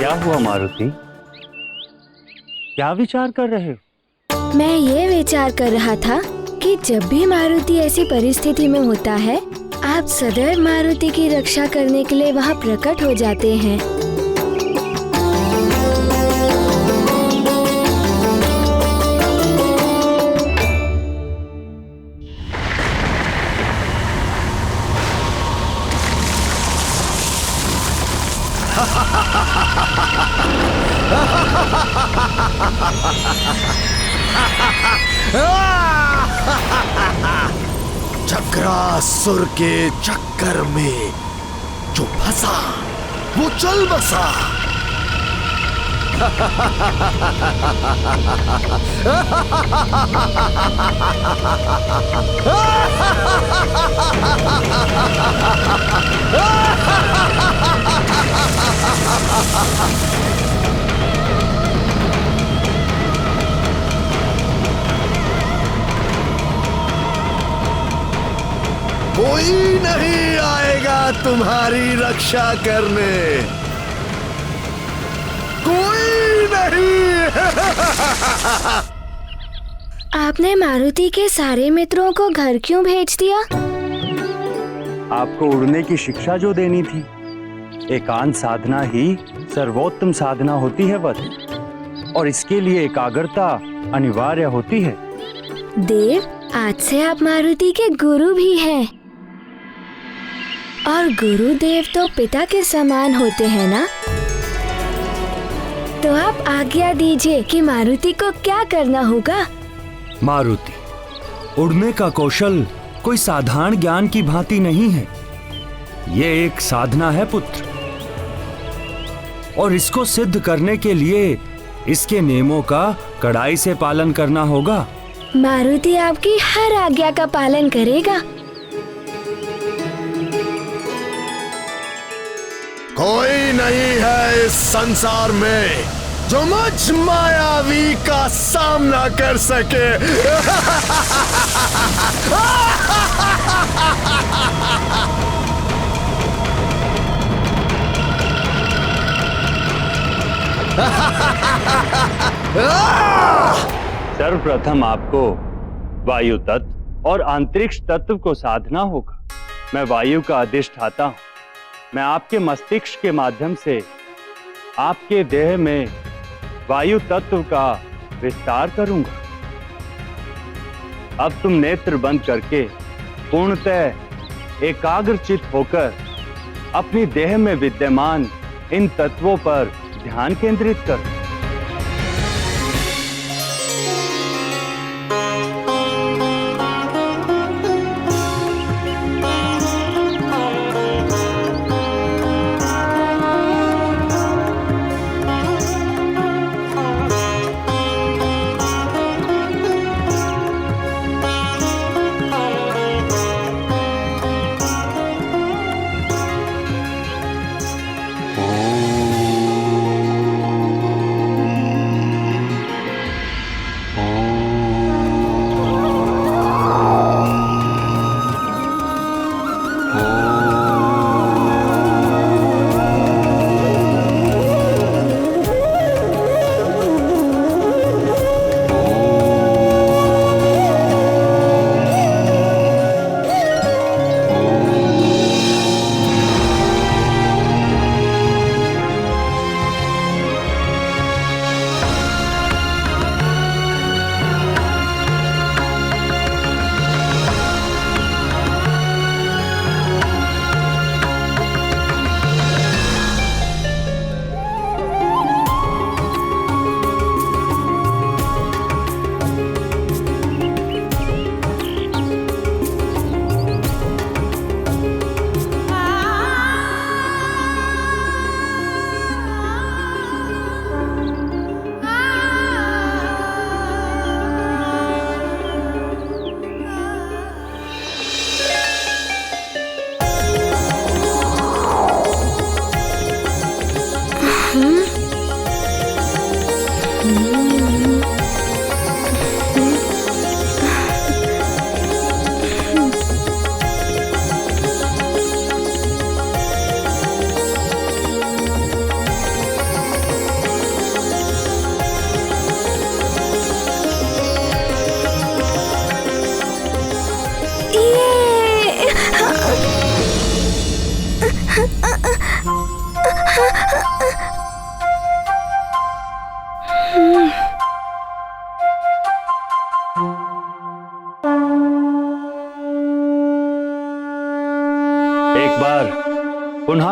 क्या हुआ मारुति? क्या विचार कर रहे हो? मैं ये विचार कर रहा था कि जब भी मारुति ऐसी परिस्थिति में होता है, आप सदैव मारुति की रक्षा करने के लिए वहाँ प्रकट हो जाते हैं। चक्रासुर के चक्कर में जो फंसा वो चल बसा। कोई नहीं आएगा तुम्हारी रक्षा करने, कोई नहीं। आपने मारुति के सारे मित्रों को घर क्यों भेज दिया? आपको उड़ने की शिक्षा जो देनी थी। एकांत साधना ही सर्वोत्तम साधना होती है वत्स, और इसके लिए एकाग्रता अनिवार्य होती है। देव, आज से आप मारुति के गुरु भी हैं। और गुरुदेव तो पिता के समान होते हैं ना? तो आप आज्ञा दीजिए कि मारुति को क्या करना होगा। मारुति, उड़ने का कौशल कोई साधारण ज्ञान की भांति नहीं है। ये एक साधना है पुत्र, और इसको सिद्ध करने के लिए इसके नियमों का कड़ाई से पालन करना होगा। मारुति आपकी हर आज्ञा का पालन करेगा। कोई नहीं है इस संसार में जो मुझ मायावी का सामना कर सके। सर्वप्रथम आपको वायु तत्व और अंतरिक्ष तत्व को साधना होगा। मैं वायु का अधिष्ठाता हूं। मैं आपके मस्तिष्क के माध्यम से आपके देह में वायु तत्व का विस्तार करूंगा। अब तुम नेत्र बंद करके पूर्णतः एकाग्रचित होकर अपनी देह में विद्यमान इन तत्वों पर ध्यान केंद्रित करो।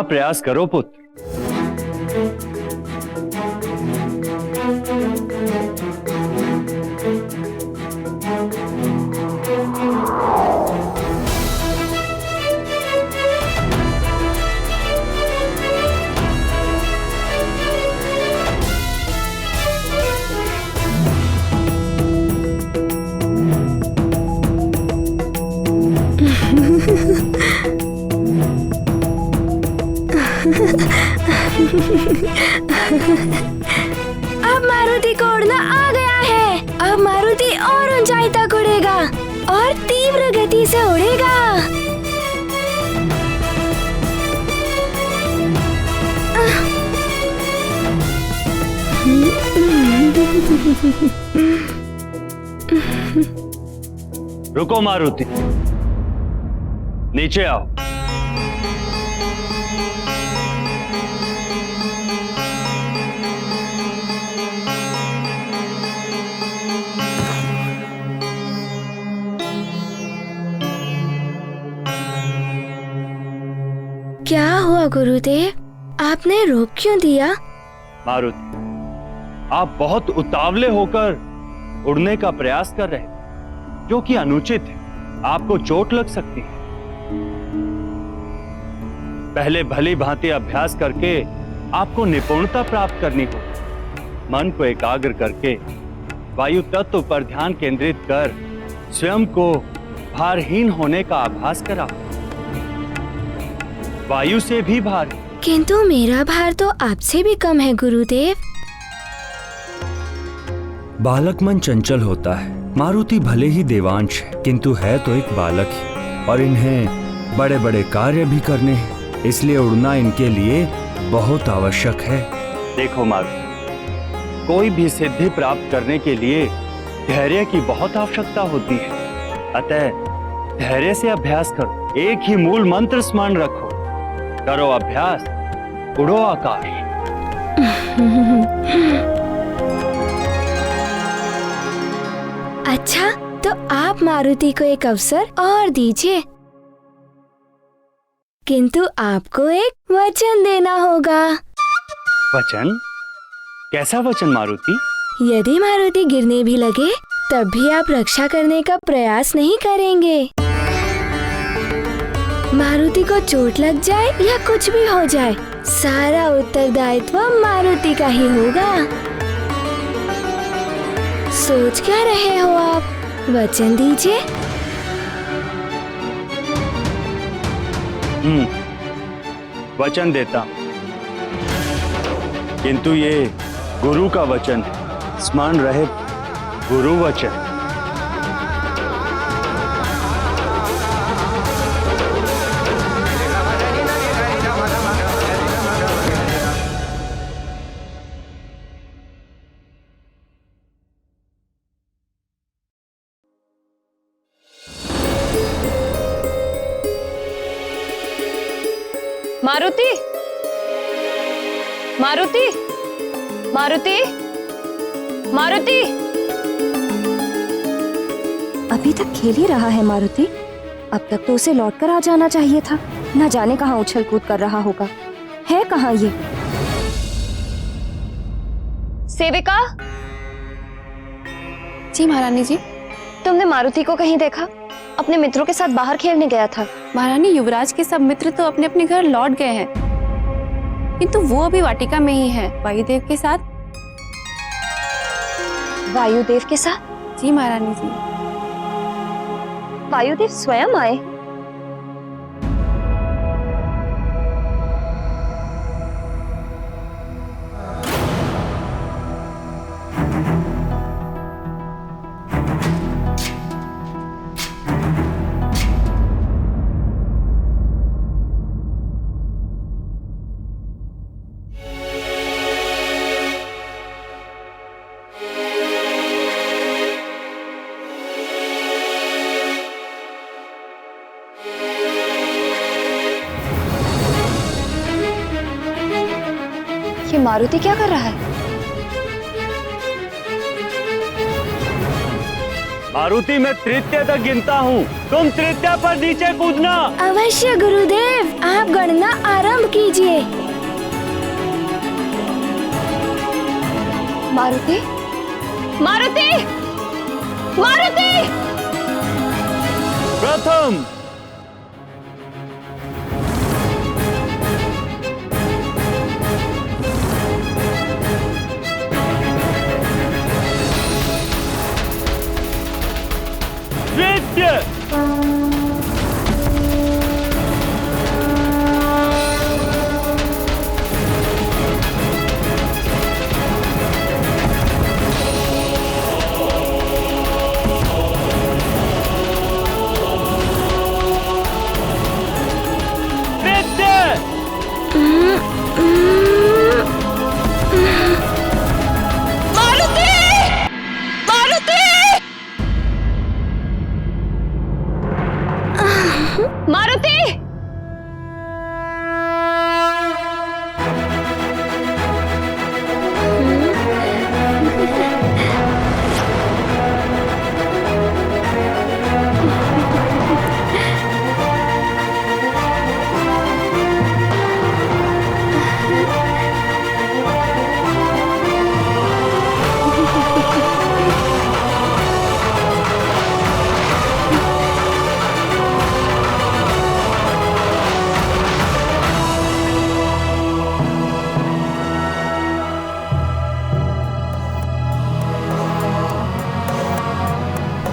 महाप्रयास करो पुत्र। अब मारुति को उड़ना आ गया है। अब मारुति और ऊंचाई तक उड़ेगा और तीव्र गति से उड़ेगा। रुको मारुति, नीचे आओ। क्या हुआ गुरुदेव, आपने रोक क्यों दिया? मारुति, आप बहुत उतावले होकर उड़ने का प्रयास कर रहे हैं, जो कि अनुचित है। आपको चोट लग सकती है। पहले भली भांति अभ्यास करके आपको निपुणता प्राप्त करनी होगी। मन को एकाग्र करके वायु तत्व पर ध्यान केंद्रित कर स्वयं को भारहीन होने का आभास कराओ। वायु से भी भारी। किंतु मेरा भार तो आपसे भी कम है गुरुदेव। बालक मन चंचल होता है। मारुति भले ही देवांश है, किंतु है तो एक बालक ही, और इन्हें बड़े बड़े कार्य भी करने हैं, इसलिए उड़ना इनके लिए बहुत आवश्यक है। देखो मारुति, कोई भी सिद्धि प्राप्त करने के लिए धैर्य की बहुत आवश्यकता होती है। अतः धैर्य से अभ्यास करो। एक ही मूल मंत्र स्मरण रखो। करो अभ्यास, उड़ो आकाश। अच्छा, तो आप मारुति को एक अवसर और दीजिए, किंतु आपको एक वचन देना होगा। वचन? कैसा वचन मारुति? यदि मारुति गिरने भी लगे तब भी आप रक्षा करने का प्रयास नहीं करेंगे। मारुति को चोट लग जाए या कुछ भी हो जाए, सारा उत्तरदायित्व मारुति का ही होगा। सोच क्या रहे हो आप? वचन दीजिए। वचन देता हूं, किंतु ये गुरु का वचन है। स्मरण रहे, गुरु वचन। मारुति, मारुति, मारुति, मारुति। अभी तक खेल ही रहा है मारुति। अब तक तो उसे लौटकर आ जाना चाहिए था। न जाने कहाँ उछल कूद कर रहा होगा। है कहाँ ये? सेविका। जी महारानी जी। तुमने मारुति को कहीं देखा? अपने मित्रों के साथ बाहर खेलने गया था। महारानी, युवराज के सब मित्र तो अपने अपने घर लौट गए हैं, किंतु वो अभी वाटिका में ही है, वायुदेव के साथ। वायुदेव के साथ? जी महारानी जी। वायुदेव स्वयं आए? ये मारुति क्या कर रहा है? मारुति मैं तृतीय तक गिनता हूँ, तुम तृतीय पर नीचे कूदना। अवश्य गुरुदेव, आप गणना आरंभ कीजिए। मारुति, मारुति, मारुति! प्रथम, द्वितीय, मारुति!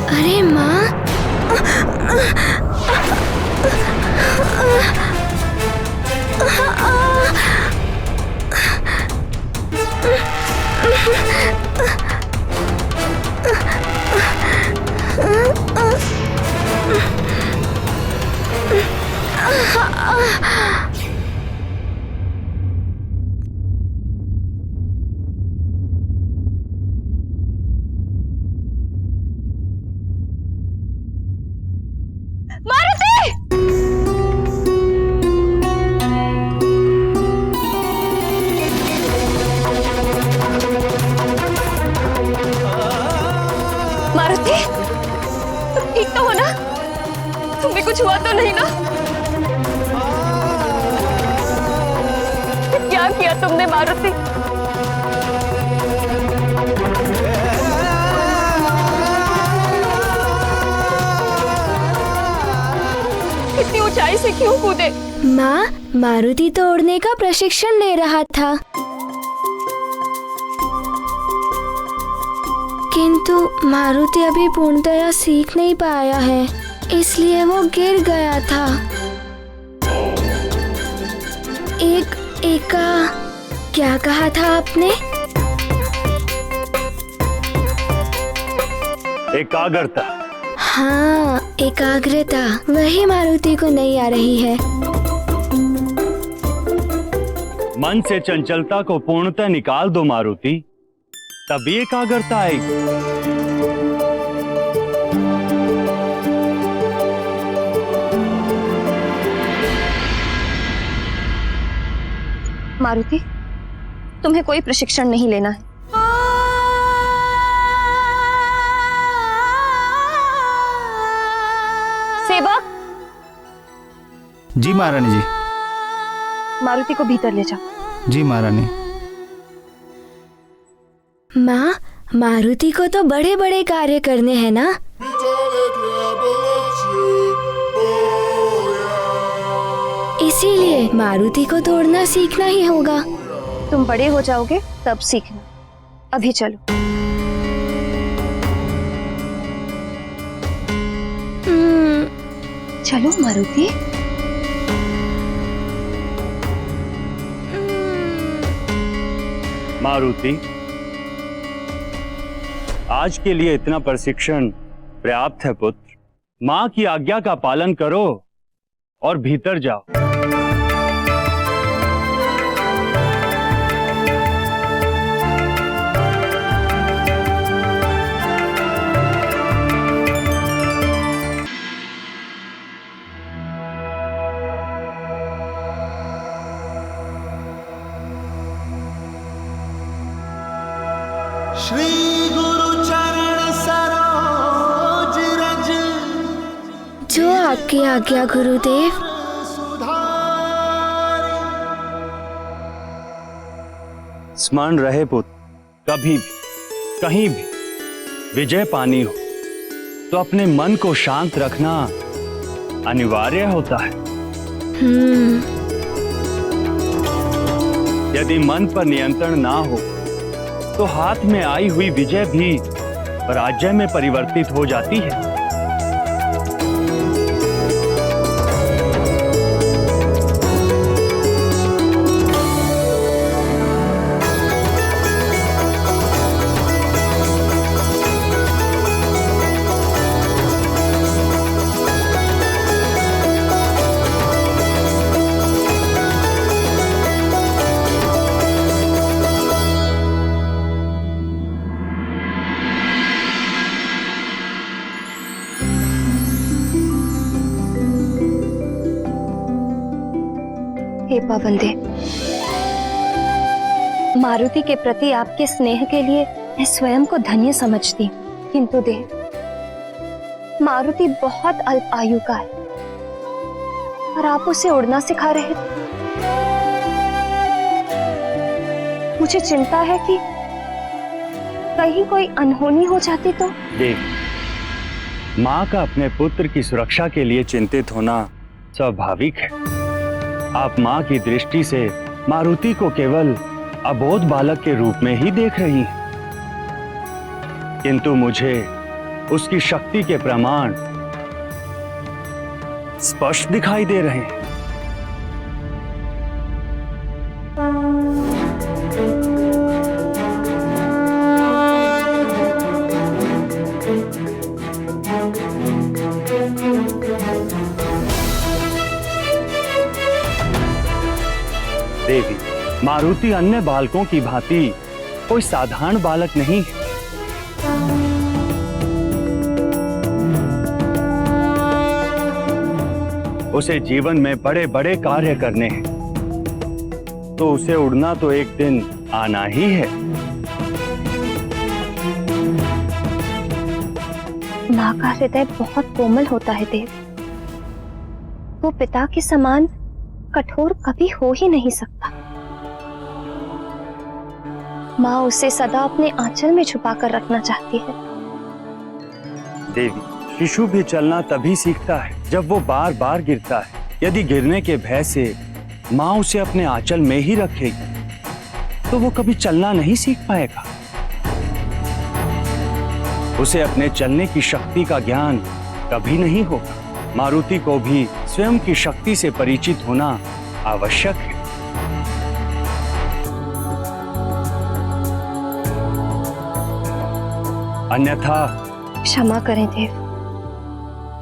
अरे माँ, मारुति, तुम ठीक तो हो ना? तुम्हें कुछ हुआ तो नहीं ना? क्या किया तुमने मारुति? इतनी ऊंचाई से क्यों कूदे? माँ, मारुति तो उड़ने का प्रशिक्षण ले रहा था, किंतु मारुति अभी पूर्णतया सीख नहीं पाया है, इसलिए वो गिर गया था। एका क्या कहा था आपने? एकाग्रता। हाँ, एकाग्रता, वही मारुति को नहीं आ रही है। मन से चंचलता को पूर्णतः निकाल दो मारुति, तभी एकाग्रता आएगी। मारुति, तुम्हें कोई प्रशिक्षण नहीं लेना है। सेवक, जी महारानी जी। मारुति को भीतर ले जाओ। जी महारानी। माँ, मारुति को तो बड़े बड़े कार्य करने हैं ना? इसीलिए मारुति को तोड़ना सीखना ही होगा। तुम बड़े हो जाओगे तब सीखना, अभी चलो। चलो मारुति। मारुति, आज के लिए इतना प्रशिक्षण पर्याप्त है पुत्र। माँ की आज्ञा का पालन करो और भीतर जाओ। श्री गुरु चरण सरोज आपकी आज्ञा गुरुदेव। स्मरण रहे पुत्र, कभी भी कहीं भी विजय पानी हो तो अपने मन को शांत रखना अनिवार्य होता है। यदि मन पर नियंत्रण ना हो तो हाथ में आई हुई विजय भी पराजय में परिवर्तित हो जाती है। हे पवन देव, मारुति के प्रति आपके स्नेह के लिए मैं स्वयं को धन्य समझती हूँ, किंतु देव, मारुति बहुत अल्प आयु का है और आप उसे उड़ना सिखा रहे थे। मुझे चिंता है कि कहीं कोई अनहोनी हो जाती तो। देव, माँ का अपने पुत्र की सुरक्षा के लिए चिंतित होना स्वाभाविक है। आप माँ की दृष्टि से मारुति को केवल अबोध बालक के रूप में ही देख रही हैं, किंतु मुझे उसकी शक्ति के प्रमाण स्पष्ट दिखाई दे रहे हैं। देवी, मारुति अन्य बालकों की भांति कोई साधारण बालक नहीं है। उसे जीवन में बड़े बड़े कार्य करने हैं, तो उसे उड़ना तो एक दिन आना ही है। माँ का हृदय बहुत कोमल होता है देव, वो पिता के समान कठोर कभी हो ही नहीं सकता। माँ उसे सदा अपने आंचल में छुपाकर रखना चाहती है। देवी, शिशु भी चलना तभी सीखता है जब वो बार बार गिरता है। यदि गिरने के भय से माँ उसे अपने आंचल में ही रखेगी तो वो कभी चलना नहीं सीख पाएगा। उसे अपने चलने की शक्ति का ज्ञान कभी नहीं होगा। मारुति को भी स्वयं की शक्ति से परिचित होना आवश्यक है। अन्यथा क्षमा करें देव,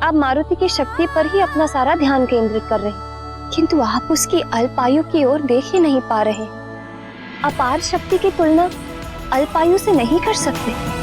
आप मारुति की शक्ति पर ही अपना सारा ध्यान केंद्रित कर रहे हैं, किंतु आप उसकी अल्पायु की ओर देख ही नहीं पा रहे। अपार शक्ति की तुलना अल्पायु से नहीं कर सकते।